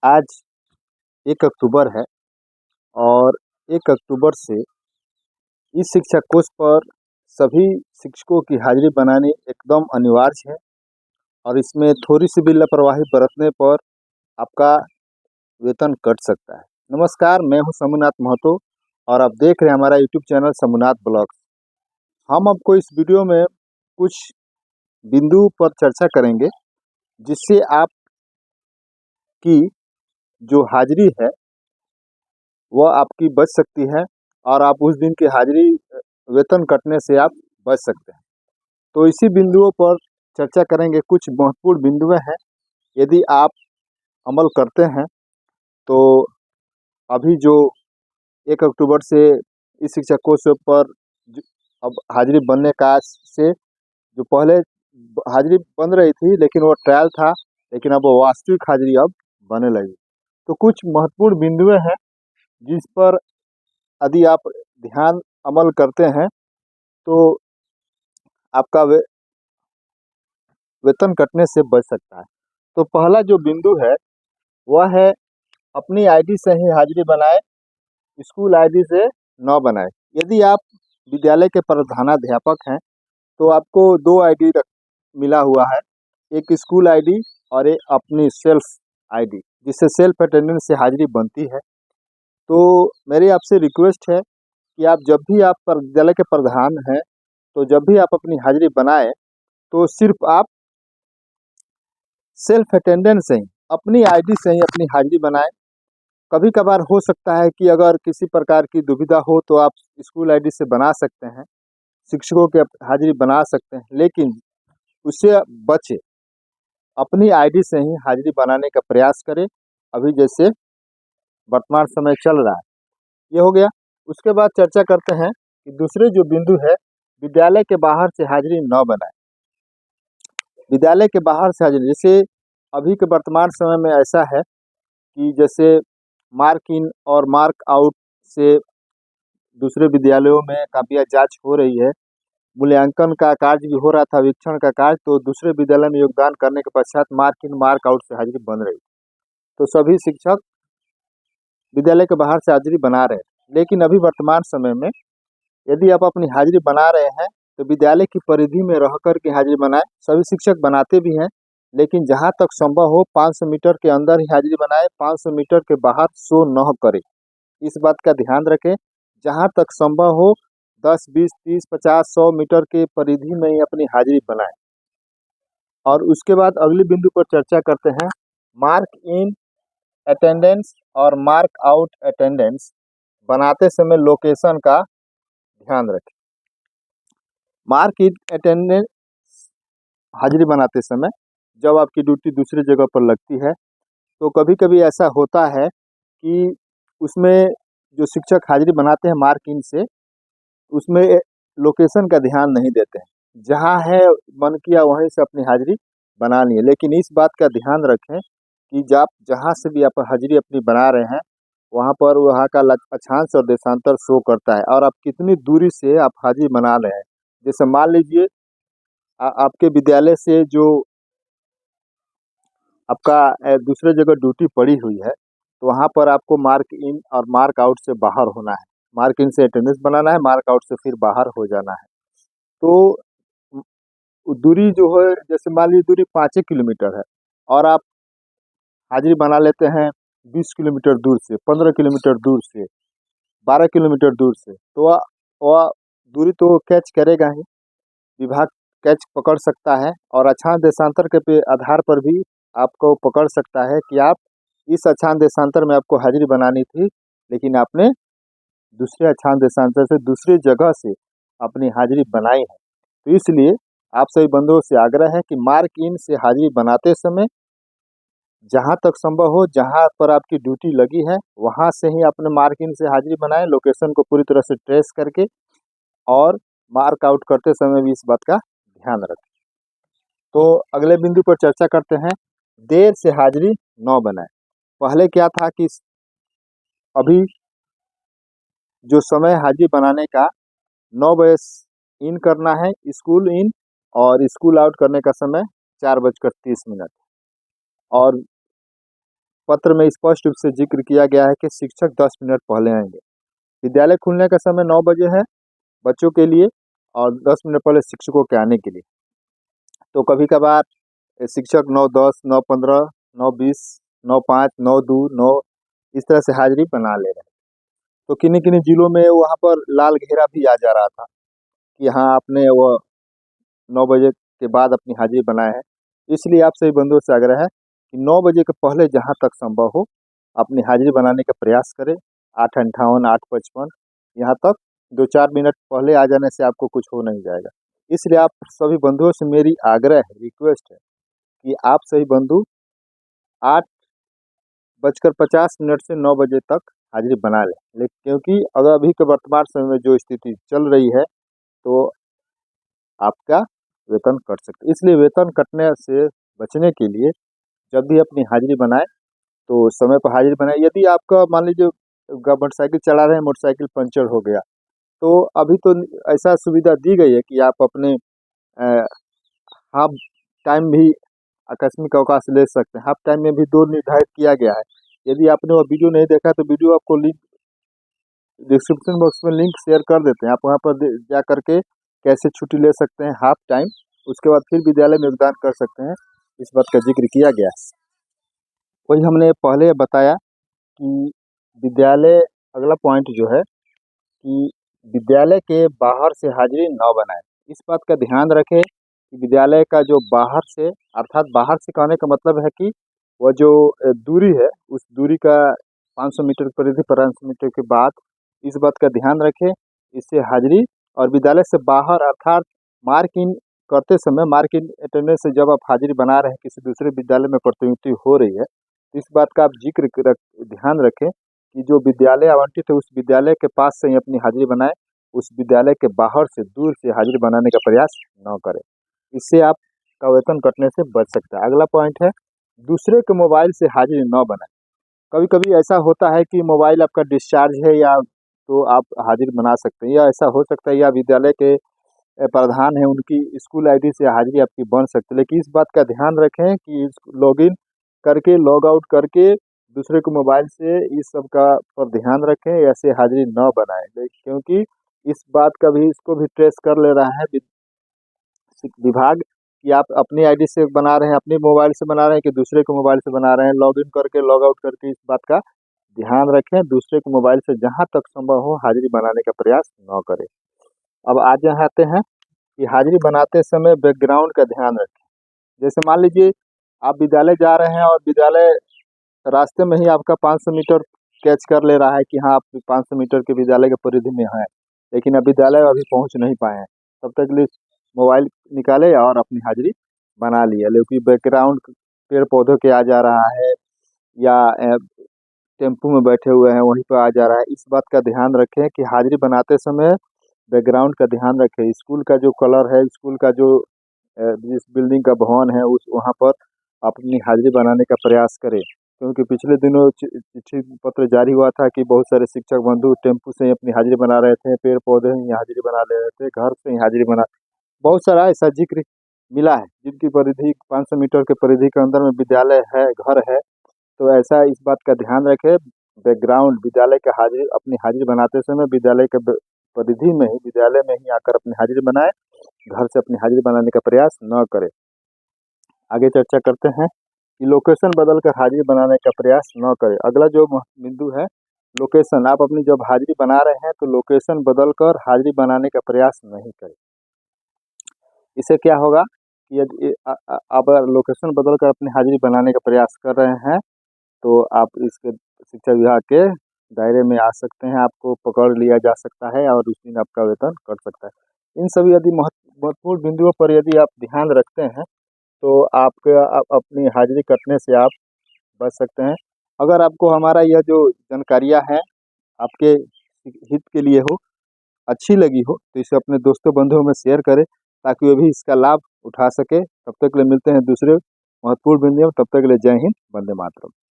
आज 1 अक्टूबर है और 1 अक्टूबर से इस शिक्षा कोष पर सभी शिक्षकों की हाजिरी बनानी एकदम अनिवार्य है और इसमें थोड़ी सी भी लापरवाही बरतने पर आपका वेतन कट सकता है। नमस्कार, मैं हूं शंभुनाथ महतो और आप देख रहे हैं हमारा यूट्यूब चैनल शंभुनाथ ब्लॉग्स। हम आपको इस वीडियो में कुछ बिंदु पर चर्चा करेंगे जिससे आपकी जो हाजिरी है वह आपकी बच सकती है और आप उस दिन की हाजिरी वेतन कटने से आप बच सकते हैं। तो इसी बिंदुओं पर चर्चा करेंगे। कुछ महत्वपूर्ण बिंदु हैं, यदि आप अमल करते हैं तो अभी जो 1 अक्टूबर से इस शिक्षा कोष पर अब हाजिरी बनने का से जो पहले हाजिरी बन रही थी लेकिन वो ट्रायल था, लेकिन अब वो वास्तविक हाजिरी अब बनने लगी। तो कुछ महत्वपूर्ण बिंदुएं हैं जिस पर यदि आप ध्यान अमल करते हैं तो आपका वेतन कटने से बच सकता है। तो पहला जो बिंदु है वह है अपनी आईडी से ही हाजिरी बनाए, स्कूल आईडी से न बनाए। यदि आप विद्यालय के प्रधानाध्यापक हैं तो आपको दो आईडी मिला हुआ है, एक स्कूल आईडी और एक अपनी सेल्फ आईडी, जिससे सेल्फ अटेंडेंस से हाजिरी बनती है। तो मेरी आपसे रिक्वेस्ट है कि आप जब भी आप विद्यालय के प्रधान हैं तो जब भी आप अपनी हाजिरी बनाएं तो सिर्फ आप सेल्फ अटेंडेंस से ही अपनी आईडी से ही अपनी हाजिरी बनाएं। कभी कभार हो सकता है कि अगर किसी प्रकार की दुविधा हो तो आप स्कूल आईडी से बना सकते हैं, शिक्षकों की हाजिरी बना सकते हैं, लेकिन उससे बचे अपनी आईडी से ही हाजिरी बनाने का प्रयास करें, अभी जैसे वर्तमान समय चल रहा है। ये हो गया। उसके बाद चर्चा करते हैं कि दूसरे जो बिंदु है, विद्यालय के बाहर से हाजिरी न बनाए। विद्यालय के बाहर से हाजिरी, जैसे अभी के वर्तमान समय में ऐसा है कि जैसे मार्क इन और मार्क आउट से दूसरे विद्यालयों में काफ़ी जांच हो रही है, मूल्यांकन का कार्य भी हो रहा था, वीक्षण का कार्य, तो दूसरे विद्यालय में योगदान करने के पश्चात मार्क इन मार्क आउट से हाजिरी बन रही। तो सभी शिक्षक विद्यालय के बाहर से हाजिरी बना रहे हैं। लेकिन अभी वर्तमान समय में यदि आप अपनी हाजिरी बना रहे हैं तो विद्यालय की परिधि में रह कर के हाजिरी बनाए। सभी शिक्षक बनाते भी हैं, लेकिन जहां तक संभव हो 500 मीटर के अंदर ही हाजिरी बनाए, 500 मीटर के बाहर शो न करें। इस बात का ध्यान रखें। जहां तक संभव हो 10, 20, 30, 50, 100 मीटर के परिधि में ही अपनी हाजिरी बनाएं। और उसके बाद अगले बिंदु पर चर्चा करते हैं, मार्क इन अटेंडेंस और मार्क आउट अटेंडेंस बनाते समय लोकेशन का ध्यान रखें। मार्क इन अटेंडेंस हाजिरी बनाते समय जब आपकी ड्यूटी दूसरी जगह पर लगती है तो कभी कभी ऐसा होता है कि उसमें जो शिक्षक हाजिरी बनाते हैं मार्क इन से, उसमें लोकेशन का ध्यान नहीं देते हैं। जहाँ है मन किया वहीं से अपनी हाजिरी बनानी है, लेकिन इस बात का ध्यान रखें कि जब जहाँ से भी आप हाजिरी अपनी बना रहे हैं वहाँ पर वहाँ का अक्षांश और देशांतर शो करता है और आप कितनी दूरी से आप हाजिरी बना रहे हैं। जैसे मान लीजिए आपके विद्यालय से जो आपका दूसरे जगह ड्यूटी पड़ी हुई है तो वहाँ पर आपको मार्क इन और मार्क आउट से बाहर होना है। मार्क इन से अटेंडेंस बनाना है, मार्क आउट से फिर बाहर हो जाना है। तो दूरी जो है, जैसे मान लीजिए दूरी 5 किलोमीटर है और आप हाजिरी बना लेते हैं 20 किलोमीटर दूर से, 15 किलोमीटर दूर से, 12 किलोमीटर दूर से, तो वह दूरी तो कैच करेगा ही, विभाग कैच पकड़ सकता है और अक्षांश देशांतर के आधार पर भी आपको पकड़ सकता है कि आप इस अक्षांश देशांतर में आपको हाजिरी बनानी थी, लेकिन आपने दूसरे अक्षांश देशांतर से दूसरी जगह से अपनी हाजिरी बनाई है। तो इसलिए आप सभी बंधुओं से आग्रह है कि मार्क इन से हाजिरी बनाते समय जहाँ तक संभव हो, जहाँ पर आपकी ड्यूटी लगी है वहाँ से ही अपने मार्क इन से हाजिरी बनाएं, लोकेशन को पूरी तरह से ट्रेस करके, और मार्क आउट करते समय भी इस बात का ध्यान रखें। तो अगले बिंदु पर चर्चा करते हैं, देर से हाजिरी न बनाए। पहले क्या था कि अभी जो समय हाजिरी बनाने का 9 बजे इन करना है स्कूल इन, और स्कूल आउट करने का समय 4:30 और पत्र में स्पष्ट रूप से जिक्र किया गया है कि शिक्षक 10 मिनट पहले आएंगे। विद्यालय खुलने का समय 9 बजे है बच्चों के लिए और 10 मिनट पहले शिक्षकों के आने के लिए। तो कभी कभार शिक्षक 9:10, 9:15, 9:20, 9:05, 9:02, 9 इस तरह से हाजिरी बना ले रहे हैं। तो किन्हीं किन्हीं जिलों में वहाँ पर लाल घेरा भी आ जा रहा था कि हाँ आपने वो 9 बजे के बाद अपनी हाजिरी बनाए है। इसलिए आप सभी बंधुओं से आग्रह है कि 9 बजे के पहले जहाँ तक संभव हो अपनी हाजिरी बनाने का प्रयास करें। 8:58, 8:55 यहाँ तक 2-4 मिनट पहले आ जाने से आपको कुछ हो नहीं जाएगा। इसलिए आप सभी बंधुओं से मेरी आग्रह है, रिक्वेस्ट है कि आप सभी बंधु 8:50 से 9 बजे तक हाजिरी बना लें। लेकिन क्योंकि अगर अभी के वर्तमान समय में जो स्थिति चल रही है तो आपका वेतन कट सकते हैं। इसलिए वेतन कटने से बचने के लिए जब भी अपनी हाजिरी बनाए तो समय पर हाजिरी बनाए। यदि आपका मान लीजिए मोटरसाइकिल चला रहे हैं, मोटरसाइकिल पंचर हो गया तो अभी तो ऐसा सुविधा दी गई है कि आप अपने हाफ टाइम भी आकस्मिक अवकाश ले सकते हैं। हाफ टाइम में भी 2 निर्धारित किया गया है। यदि आपने वो वीडियो नहीं देखा तो वीडियो आपको लिंक डिस्क्रिप्शन बॉक्स में लिंक शेयर कर देते हैं। आप वहाँ पर जा करके कैसे छुट्टी ले सकते हैं हाफ टाइम, उसके बाद फिर विद्यालय में योगदान कर सकते हैं, इस बात का जिक्र किया गया है। वही हमने पहले बताया कि विद्यालय अगला पॉइंट जो है कि विद्यालय के बाहर से हाजिरी न बनाएं। इस बात का ध्यान रखें कि विद्यालय का जो बाहर से अर्थात बाहर से कहने का मतलब है कि वह जो दूरी है उस दूरी का 500 मीटर की परिधि, 500 मीटर के बाद इस बात का ध्यान रखें। इससे हाजिरी और विद्यालय से बाहर अर्थात मार्क इन करते समय, मार्क इन अटेंडेंस से जब आप हाजिरी बना रहे हैं, किसी दूसरे विद्यालय में प्रतिनियुक्ति हो रही है, तो इस बात का आप ध्यान रखें कि जो विद्यालय आवंटित है उस विद्यालय के पास से ही अपनी हाजिरी बनाएं। उस विद्यालय के बाहर से, दूर से हाजिरी बनाने का प्रयास न करें। इससे आपका वेतन कटने से बच सकता है। अगला पॉइंट है दूसरे के मोबाइल से हाजिरी न बनाएं। कभी कभी ऐसा होता है कि मोबाइल आपका डिस्चार्ज है या तो आप हाजिरी बना सकते हैं, या ऐसा हो सकता है या विद्यालय के प्रधान है उनकी स्कूल आईडी से हाजिरी आपकी बन सकती है। लेकिन इस बात का ध्यान रखें कि लॉगिन करके, लॉग आउट करके दूसरे के मोबाइल से इस सब का पर ध्यान रखें, ऐसे हाजिरी न बनाएं। क्योंकि इस बात का भी, इसको भी ट्रेस कर ले रहा है विभाग कि आप अपनी आईडी से बना रहे हैं, अपने मोबाइल से बना रहे हैं कि दूसरे के मोबाइल से बना रहे हैं। लॉगिन करके, लॉग आउट करके इस बात का ध्यान रखें। दूसरे के मोबाइल से जहाँ तक संभव हो हाजिरी बनाने का प्रयास न करें। अब आज यहाँ आते हैं कि हाजिरी बनाते समय बैकग्राउंड का ध्यान रखें। जैसे मान लीजिए आप विद्यालय जा रहे हैं और विद्यालय रास्ते में ही आपका 500 मीटर कैच कर ले रहा है कि हाँ आप 500 मीटर के विद्यालय के परिधि में हैं, लेकिन अब विद्यालय अभी पहुंच नहीं पाए हैं, तब तक लिए मोबाइल निकाले और अपनी हाजिरी बना लिया। लेकिन बैकग्राउंड पेड़ पौधों के आ जा रहा है या टेम्पू में बैठे हुए हैं वहीं पर आ जा रहा है, इस बात का ध्यान रखें कि हाजिरी बनाते समय बैकग्राउंड का ध्यान रखें। स्कूल का जो कलर है, स्कूल का जो जिस बिल्डिंग का भवन है उस वहाँ पर अपनी हाजिरी बनाने का प्रयास करें। क्योंकि पिछले दिनों चिट्ठी पत्र जारी हुआ था कि बहुत सारे शिक्षक बंधु टेम्पू से ही अपनी हाजिरी बना रहे थे, पेड़ पौधे ही हाजिरी बना ले रहे थे, घर से ही हाजिरी बना, बहुत सारा ऐसा जिक्र मिला है जिनकी परिधि 500 मीटर के परिधि के अंदर में विद्यालय है, घर है। तो ऐसा इस बात का ध्यान रखें, बैकग्राउंड विद्यालय का हाजिरी, अपनी हाजिरी बनाते समय विद्यालय के परिधि में ही, विद्यालय में ही आकर अपनी हाजिरी बनाए, घर से अपनी हाजिरी बनाने का प्रयास न करें। आगे चर्चा करते हैं कि लोकेशन बदलकर हाजिरी बनाने का प्रयास न करें। अगला जो बिंदु है लोकेशन, आप अपनी जब हाजिरी बना रहे हैं तो लोकेशन बदलकर हाजिरी बनाने का प्रयास नहीं करें। इससे क्या होगा कि यदि आप लोकेशन बदलकर अपनी हाजिरी बनाने का प्रयास कर रहे हैं तो आप इसके शिक्षा विभाग के दायरे में आ सकते हैं, आपको पकड़ लिया जा सकता है और उस दिन आपका वेतन कट सकता है। इन सभी यदि महत्वपूर्ण बिंदुओं पर यदि आप ध्यान रखते हैं तो आपका अपनी हाजिरी कटने से आप बच सकते हैं। अगर आपको हमारा यह जो जानकारियाँ हैं आपके हित के लिए हो, अच्छी लगी हो, तो इसे अपने दोस्तों बंधुओं में शेयर करें ताकि वे भी इसका लाभ उठा सके। तब तक के लिए मिलते हैं दूसरे महत्वपूर्ण बिंदुओं, तब तक के लिए जय हिंद, वंदे मातरम।